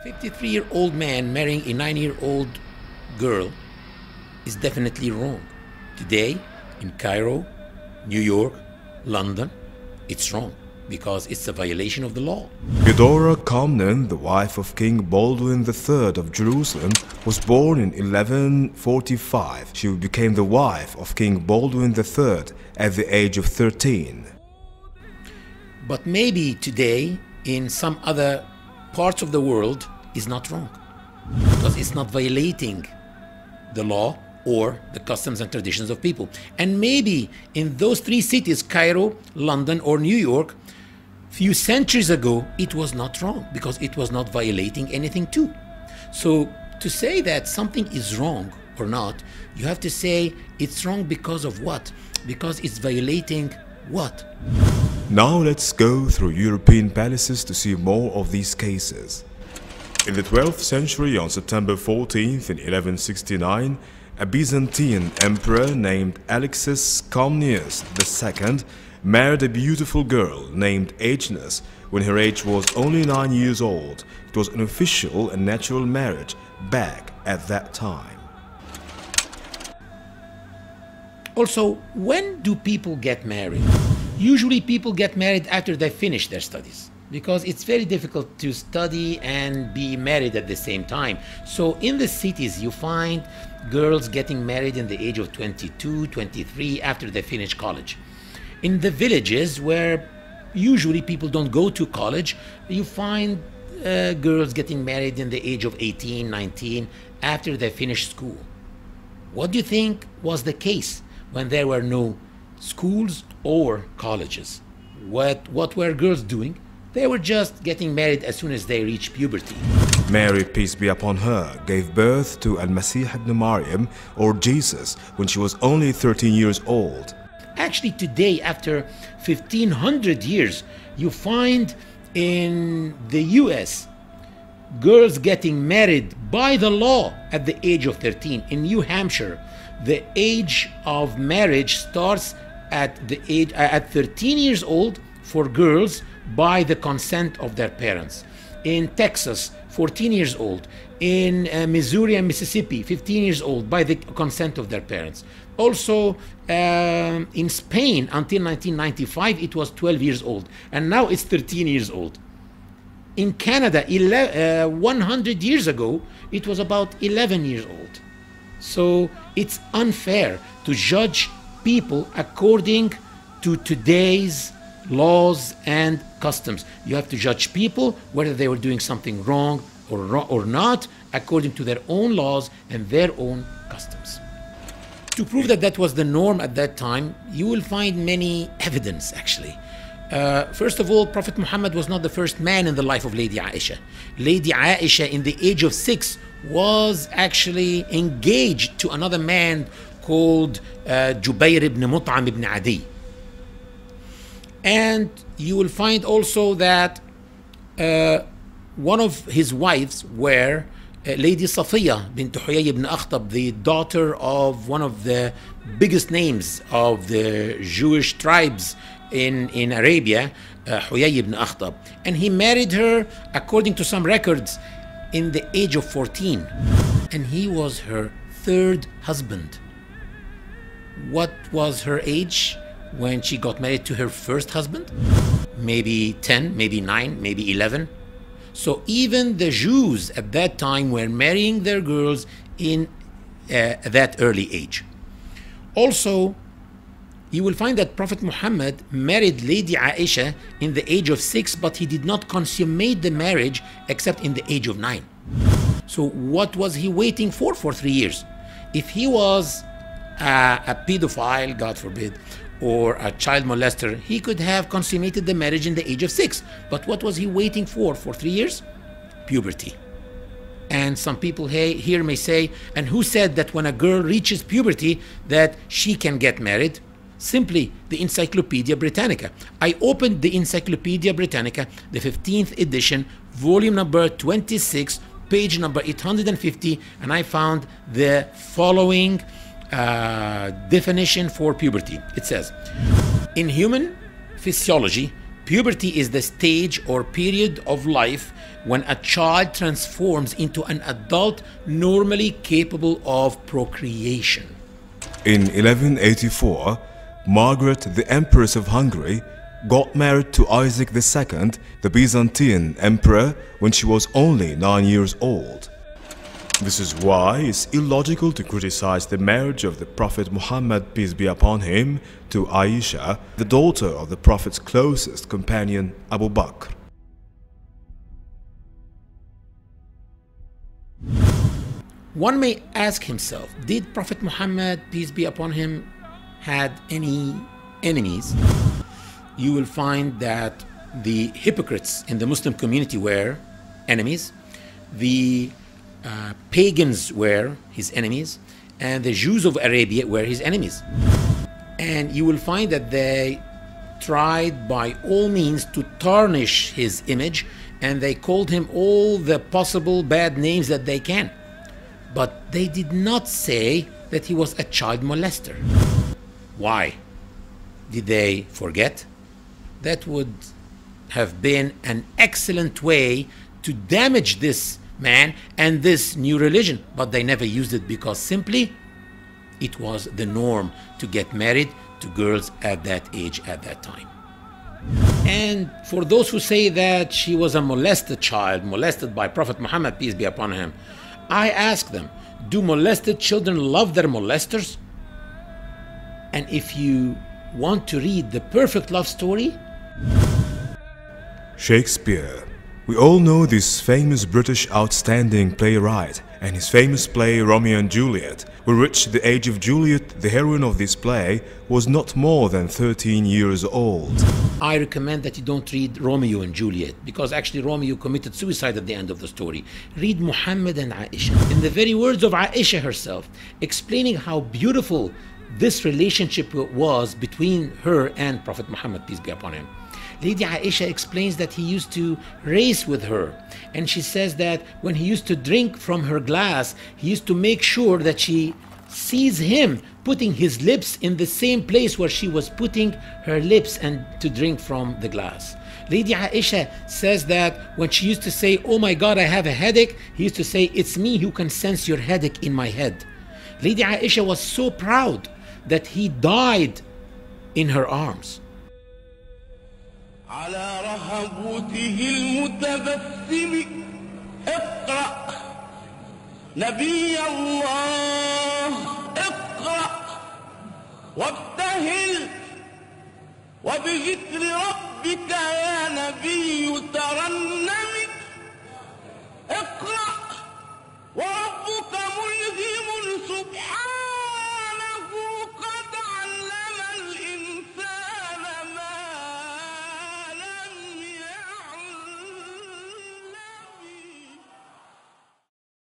53-year-old man marrying a 9-year-old girl is definitely wrong. Today, in Cairo, New York, London, it's wrong because it's a violation of the law. Eudora Comnene, the wife of King Baldwin III of Jerusalem, was born in 1145. She became the wife of King Baldwin III at the age of 13. But maybe today, in some other parts of the world, is not wrong because it's not violating the law or the customs and traditions of people. And maybe in those three cities, Cairo, London, or New York, few centuries ago, it was not wrong because it was not violating anything too. So to say that something is wrong or not, you have to say it's wrong because of what? Because it's violating what? Now let's go through European palaces to see more of these cases. In the 12th century, on September 14th in 1169, a Byzantine emperor named Alexis Comnenus II married a beautiful girl named Agnes when her age was only 9 years old. It was an official and natural marriage back at that time. Also, when do people get married? Usually people get married after they finish their studies because it's very difficult to study and be married at the same time. So in the cities you find girls getting married in the age of 22, 23 after they finish college. In the villages where usually people don't go to college, you find girls getting married in the age of 18, 19 after they finish school. What do you think was the case when there were no schools or colleges? What were girls doing? They were just getting married as soon as they reached puberty. Mary, peace be upon her, gave birth to Al-Masih ibn Maryam, or Jesus, when she was only 13 years old. Actually, today, after 1500 years, you find in the US girls getting married by the law at the age of 13. In New Hampshire, the age of marriage starts at 13 years old for girls by the consent of their parents. In Texas, 14 years old. In Missouri and Mississippi, 15 years old by the consent of their parents. Also in Spain, until 1995, it was 12 years old. And now it's 13 years old. In Canada, 100 years ago, it was about 11 years old. So it's unfair to judge people according to today's laws and customs. You have to judge people whether they were doing something wrong or not according to their own laws and their own customs. To prove that that was the norm at that time, you will find many evidence actually. First of all, Prophet Muhammad was not the first man in the life of Lady Aisha. Lady Aisha, in the age of 6, was actually engaged to another man called Jubayr ibn Mut'am ibn Adi. And you will find also that one of his wives were Lady Safiya bint Huyay ibn Akhtab, the daughter of one of the biggest names of the Jewish tribes in Arabia, Huyay ibn Akhtab. And he married her, according to some records, in the age of 14. And he was her third husband. What was her age when she got married to her first husband? Maybe 10, maybe 9, maybe 11. So even the Jews at that time were marrying their girls in that early age. Also, you will find that Prophet Muhammad married Lady Aisha in the age of 6, but he did not consummate the marriage except in the age of 9. So what was he waiting for 3 years? If he was a pedophile, God forbid, or a child molester, he could have consummated the marriage in the age of 6. But what was he waiting for 3 years? Puberty. And some people here may say, and who said that when a girl reaches puberty that she can get married? Simply the Encyclopedia Britannica. I opened the Encyclopedia Britannica, the 15th edition, volume number 26, page number 850, and I found the following definition for puberty. It says, in human physiology, Puberty is the stage or period of life when a child transforms into an adult normally capable of procreation. In 1184, Margaret, the Empress of Hungary, got married to Isaac II, the Byzantine emperor, when she was only 9 years old. This is why it's illogical to criticize the marriage of the Prophet Muhammad, peace be upon him, to Aisha, the daughter of the Prophet's closest companion, Abu Bakr. One may ask himself, did Prophet Muhammad, peace be upon him, had any enemies? You will find that the hypocrites in the Muslim community were enemies. The pagans were his enemies, and the Jews of Arabia were his enemies. And you will find that they tried by all means to tarnish his image, and they called him all the possible bad names that they can. But they did not say that he was a child molester. Why? Did they forget? That would have been an excellent way to damage this man and this new religion, but they never used it because simply it was the norm to get married to girls at that age at that time. And for those who say that she was a molested child, molested by Prophet Muhammad, peace be upon him, I ask them, do molested children love their molesters? And if you want to read the perfect love story, Shakespeare. We all know this famous British outstanding playwright and his famous play Romeo and Juliet, who reached the age of Juliet, the heroine of this play, was not more than 13 years old. I recommend that you don't read Romeo and Juliet, because actually Romeo committed suicide at the end of the story. Read Muhammad and Aisha. In the very words of Aisha herself, explaining how beautiful this relationship was between her and Prophet Muhammad, peace be upon him. Lady Aisha explains that he used to race with her, and she says that when he used to drink from her glass, he used to make sure that she sees him putting his lips in the same place where she was putting her lips and to drink from the glass. Lady Aisha says that when she used to say, "Oh my God, I have a headache," he used to say, "It's me who can sense your headache in my head." Lady Aisha was so proud that he died in her arms. على رهبته المتبسم اقرأ نبي الله اقرأ وابتهل وبذكر ربك يا نبي ترنم اقرأ